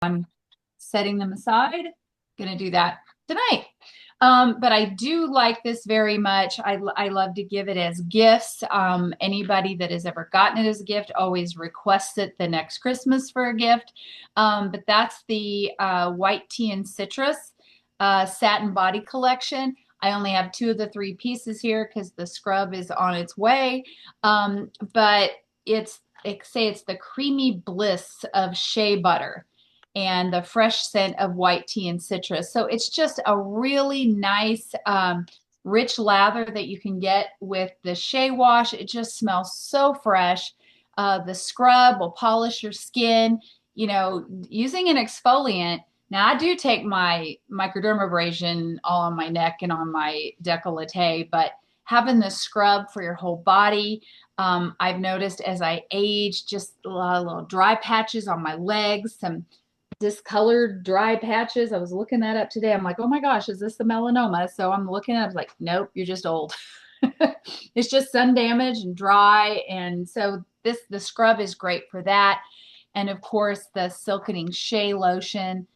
I'm setting them aside. Gonna do that tonight. But I do like this very much. I love to give it as gifts. Anybody that has ever gotten it as a gift always requests it the next Christmas for a gift. But that's the white tea and citrus satin body collection. I only have two of the three pieces here because the scrub is on its way. But it's the creamy bliss of shea butter and the fresh scent of white tea and citrus. So it's just a really nice, rich lather that you can get with the shea wash. It just smells so fresh. The scrub will polish your skin. You know, using an exfoliant. Now I do take my microdermabrasion all on my neck and on my décolleté, but having the scrub for your whole body. I've noticed as I age, just a lot of little dry patches on my legs, some discolored dry patches. I was looking that up today. I'm like, oh my gosh, is this the melanoma? So I'm looking at it, I was like, nope, you're just old. It's just sun damage and dry. And so the scrub is great for that. And of course, the silkening shea lotion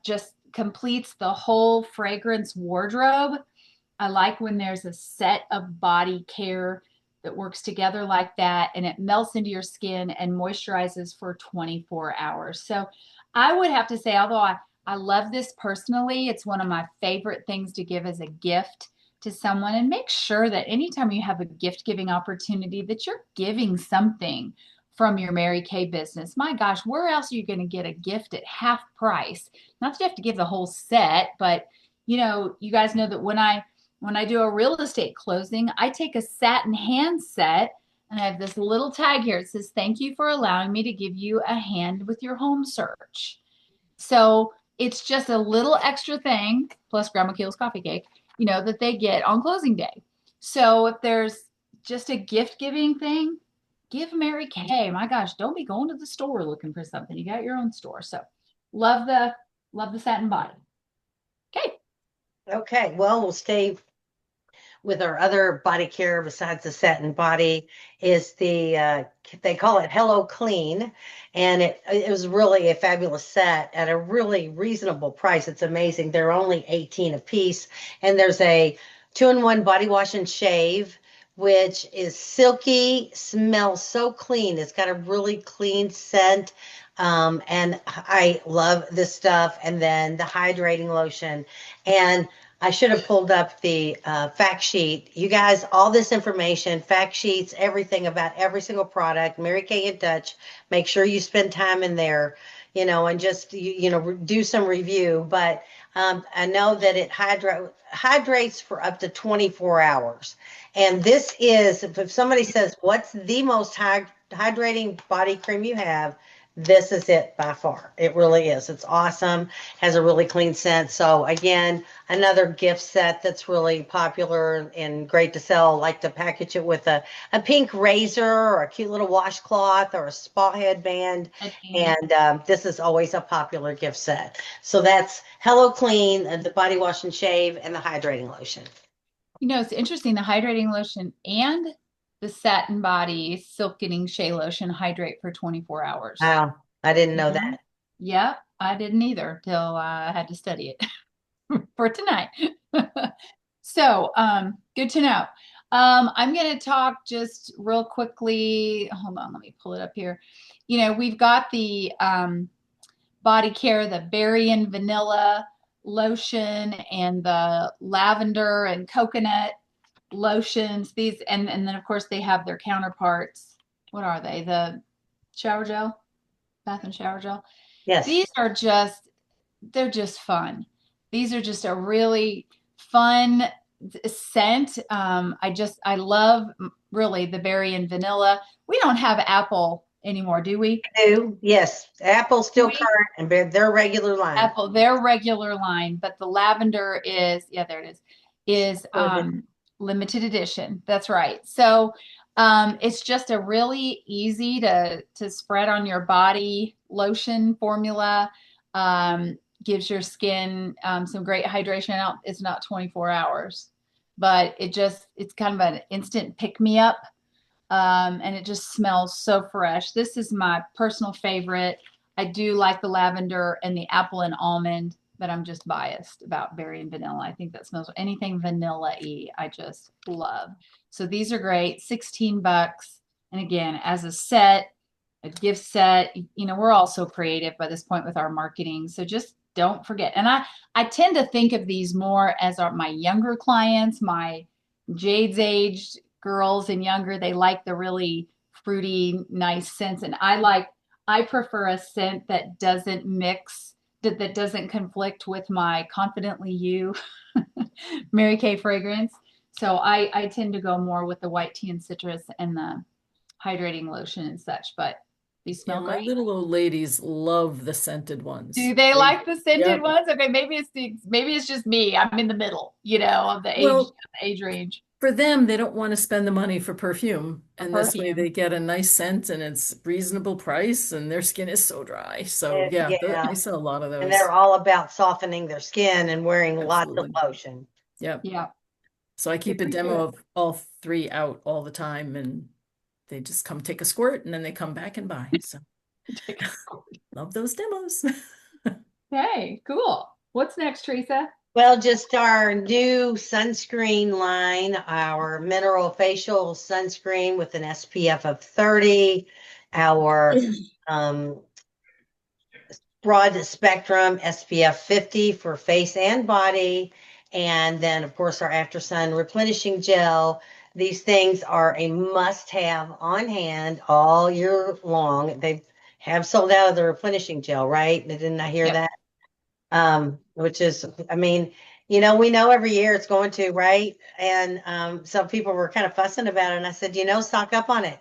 just completes the whole fragrance wardrobe. I like when there's a set of body care that works together like that and it melts into your skin and moisturizes for 24 hours. So I would have to say, although I love this personally, it's one of my favorite things to give as a gift to someone. And make sure that anytime you have a gift giving opportunity that you're giving something from your Mary Kay business. My gosh, where else are you going to get a gift at half price? Not that you have to give the whole set, but you know, you guys know that when I do a real estate closing, I take a satin hand set and I have this little tag here. It says, thank you for allowing me to give you a hand with your home search. So it's just a little extra thing, plus Grandma Keel's coffee cake, you know, that they get on closing day. So if there's just a gift giving thing, give Mary Kay. My gosh, don't be going to the store looking for something. You got your own store. So love the satin body. Okay. Okay, well, we'll stay with our other body care besides the satin body is they call it Hello Clean, and it was really a fabulous set at a really reasonable price. It's amazing. They're only 18 a piece, and there's a two-in-one body wash and shave, which is silky, smells so clean. It's got a really clean scent. And I love this stuff. And then the hydrating lotion. And I should have pulled up the fact sheet. You guys, all this information, fact sheets, everything about every single product, Mary Kay in Touch. Make sure you spend time in there, and just do some review. But I know that it hydrates for up to 24 hours. And this is, if somebody says, "What's the most hydrating body cream you have?" This is it by far. It really is. It's awesome. Has a really clean scent. So again, another gift set that's really popular and great to sell. Like to package it with a pink razor or a cute little washcloth or a spa headband. And this is always a popular gift set. So that's Hello Clean, the body wash and shave, and the hydrating lotion. You know, it's interesting. The hydrating lotion and the satin body silkening shea lotion hydrate for 24 hours. Wow, I didn't know Mhm. that. Yeah, I didn't either till I had to study it for tonight. So, good to know. I'm going to talk just real quickly. Hold on, let me pull it up here. You know, we've got the body care, the berry and vanilla lotion, and the lavender and coconut lotions. These, and then of course they have their counterparts. What are they? The shower gel, bath and shower gel. Yes. These are just, they're just fun. These are just a really fun scent. I love really the berry and vanilla. We don't have apple anymore, do we? Do yes. Apple's Do still we? current and their regular line. Apple, their regular line, but the lavender is, yeah, there it is Good. limited edition. That's right. So it's just a really easy to spread on your body lotion formula. Gives your skin some great hydration. Out, it's not 24 hours, but it's kind of an instant pick me up. And it just smells so fresh. This is my personal favorite. I do like the lavender and the apple and almond, but I'm just biased about berry and vanilla. I think that smells anything vanilla-y, I just love. So these are great, 16 bucks. And again, as a set, a gift set, we're all so creative by this point with our marketing. So just don't forget. And I tend to think of these more as my younger clients, my Jade's aged girls and younger. They like the really fruity, nice scents. And I prefer a scent that doesn't mix, that doesn't conflict with my Confidently You Mary Kay fragrance. So I tend to go more with the white tea and citrus and the hydrating lotion and such, but these Yeah, smell my great. little old ladies love the scented Do ones. they They, like the scented yep. ones? Okay, maybe it's just me. I'm in the middle, of Well, the age range for them, they don't want to spend the money for perfume. for And this way perfume. they get a nice scent and it's reasonable price and their skin is so dry. So yeah, Yeah. I sell a lot of And they're those. all about softening their skin and wearing lots of Absolutely. lotion. Yep. Yeah, So I good keep a for demo you. of all three out all the time and they just come take a squirt and then they come back and buy. So Take a score. love those demos. Hey, cool. What's next, Teresa? Well, just our new sunscreen line, our mineral facial sunscreen with an SPF of 30, our um, broad spectrum SPF 50 for face and body. And then, of course, our after sun replenishing gel. These things are a must have on hand all year long. They have sold out of the replenishing gel, right? Didn't I hear Yep. that? Which is, I mean, we know every year it's going to, right? And some people were kind of fussing about it. And I said, stock up on it.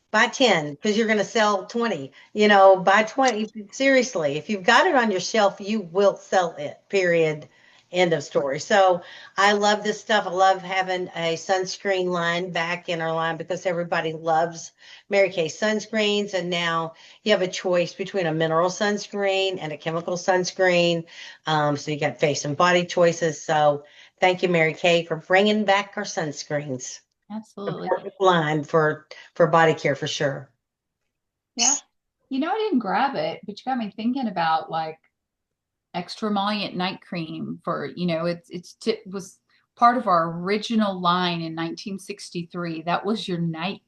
Buy 10 because you're going to sell 20. Buy 20. Seriously, if you've got it on your shelf, you will sell it, period. End of story. So I love this stuff. I love having a sunscreen line back in our line because everybody loves Mary Kay sunscreens. And now you have a choice between a mineral sunscreen and a chemical sunscreen. So you got face and body choices. So thank you, Mary Kay, for bringing back our sunscreens. A Absolutely. perfect line for body care for sure. Yeah. I didn't grab it, but you got me thinking about like extra emollient night cream for, it was part of our original line in 1963. That was your nighttime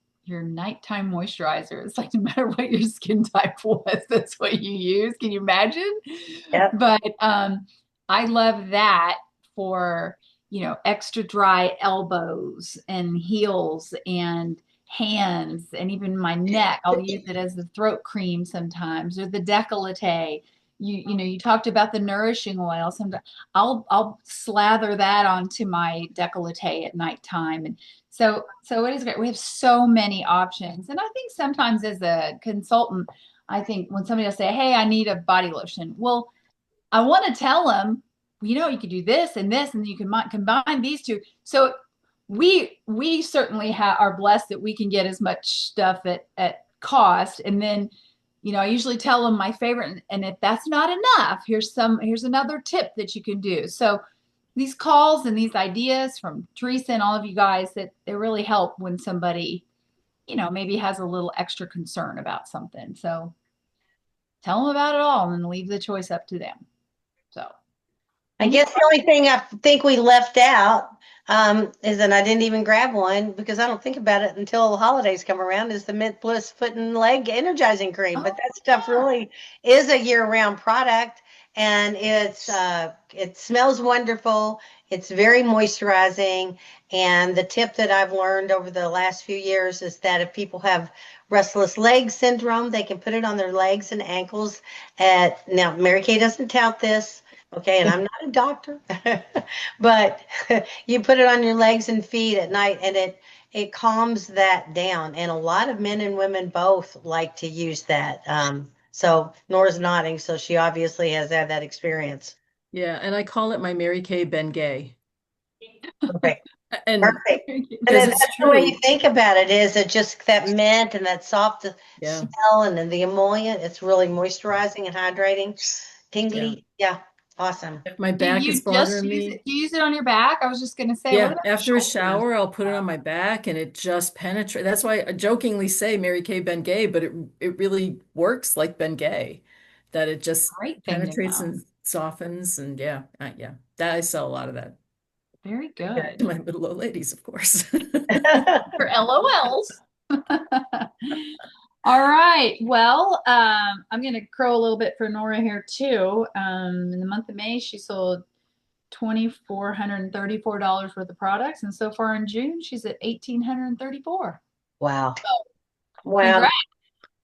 moisturizer. It's like no matter what your skin type was, that's what you use. Can you imagine? Yep. But I love that for, extra dry elbows and heels and hands and even my neck. I'll use it as the throat cream sometimes or the décolleté. You talked about the nourishing oil. Sometimes I'll slather that onto my décolleté at nighttime. And so it is great. We have so many options. And I think sometimes as a consultant, I think when somebody will say, "Hey, I need a body lotion." Well, I want to tell them, you could do this, and you can combine these two. So we certainly are blessed that we can get as much stuff at cost. And then, I usually tell them my favorite, and if that's not enough, here's another tip that you can do. So these calls and these ideas from Teresa and all of you guys that they really help when somebody, maybe has a little extra concern about something. So tell them about it all and leave the choice up to them. So, I any guess the only thing I think we left out is, and I didn't even grab one because I don't think about it until the holidays come around, is the Mint Bliss foot and leg energizing cream. But Oh, that stuff yeah. really is a year-round product, and it smells wonderful. It's very moisturizing. And the tip that I've learned over the last few years is that if people have restless leg syndrome, they can put it on their legs and ankles. Now, Mary Kay doesn't tout this. Okay, and I'm not a doctor, but you put it on your legs and feet at night, and it calms that down. And a lot of men and women both like to use that. So Nora's nodding, so she obviously has had that experience. Yeah, and I call it my Mary Kay Bengay. Perfect, And perfect. And because then it's that's the way you true. think about it, is it just that mint and that soft Yeah, smell, and then the emollient. It's really moisturizing and hydrating, yeah. tingly. Yeah, awesome. If my Do back is you just bothering use me, it? Do you use it on your back? I was just going to say, what yeah, about the after a shoulders? shower, I'll put it on my back and it just penetrates. That's why I jokingly say Mary Kay Bengay, but it really works like Bengay. that it just Great thing to penetrates know. and softens. And yeah, yeah, that I sell a lot of that Very to good. my middle old ladies, of course. For LOLs. All right. Well, I'm going to crow a little bit for Nora here too. In the month of May, she sold $2,434 worth of products, and so far in June, she's at 1,834. Wow. Wow. Congrats!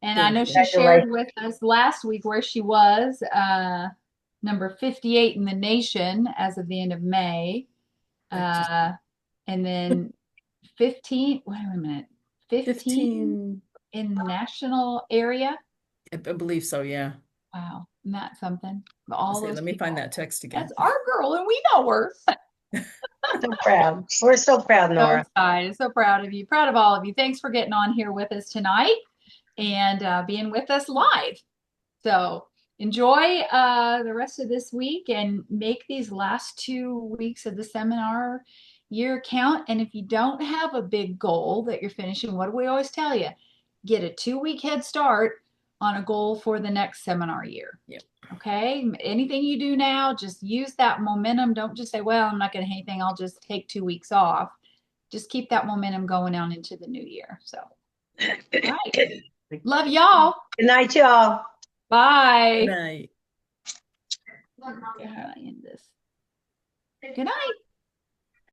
And I know she shared Congratulations. with us last week where she was, number 58 in the nation as of the end of May, That just uh, and then 15. Wait a minute, 15 15, in the national area. I believe so, yeah. Wow, isn't that something? Let's All see, those let me find people. that text again. That's our girl, and we know her. So proud. We're so proud, So Nora. excited, so proud of you, proud of all of you. Thanks for getting on here with us tonight and being with us live. So enjoy the rest of this week and make these last 2 weeks of the seminar year count. And if you don't have a big goal that you're finishing, what do we always tell you? Get a 2 week head start on a goal for the next seminar year. Yep. Okay. Anything you do now, just use that momentum. Don't just say, well, I'm not going to anything. I'll just take 2 weeks off. Just keep that momentum going on into the new year. So, all right. Love y'all. Good night, y'all. Good Bye. night. How do I end this? Good night.